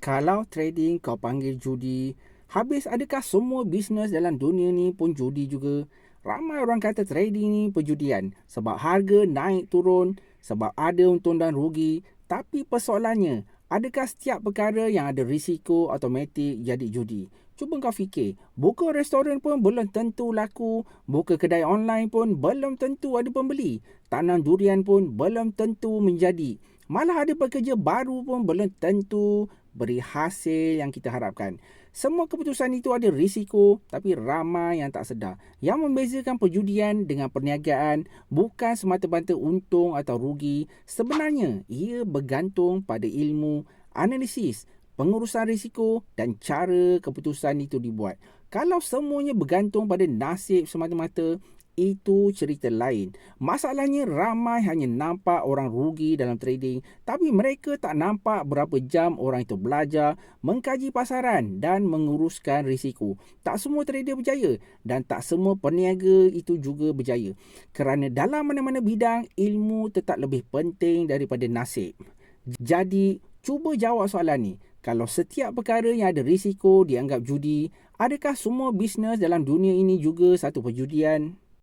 Kalau trading kau panggil judi, habis adakah semua bisnes dalam dunia ni pun judi juga? Ramai orang kata trading ni perjudian sebab harga naik turun, sebab ada untung dan rugi. Tapi persoalannya, adakah setiap perkara yang ada risiko automatik jadi judi? Cuba kau fikir, buka restoran pun belum tentu laku, buka kedai online pun belum tentu ada pembeli, tanam durian pun belum tentu menjadi. Malah ada pekerja baru pun belum tentu beri hasil yang kita harapkan. Semua keputusan itu ada risiko, tapi ramai yang tak sedar. Yang membezakan perjudian dengan perniagaan bukan semata-mata untung atau rugi. Sebenarnya, ia bergantung pada ilmu, analisis, pengurusan risiko dan cara keputusan itu dibuat. Kalau semuanya bergantung pada nasib semata-mata, itu cerita lain. Masalahnya ramai hanya nampak orang rugi dalam trading, tapi mereka tak nampak berapa jam orang itu belajar, mengkaji pasaran dan menguruskan risiko. Tak semua trader berjaya dan tak semua peniaga itu juga berjaya. Kerana dalam mana-mana bidang, ilmu tetap lebih penting daripada nasib. Jadi, cuba jawab soalan ni. Kalau setiap perkara yang ada risiko dianggap judi, adakah semua bisnes dalam dunia ini juga satu perjudian?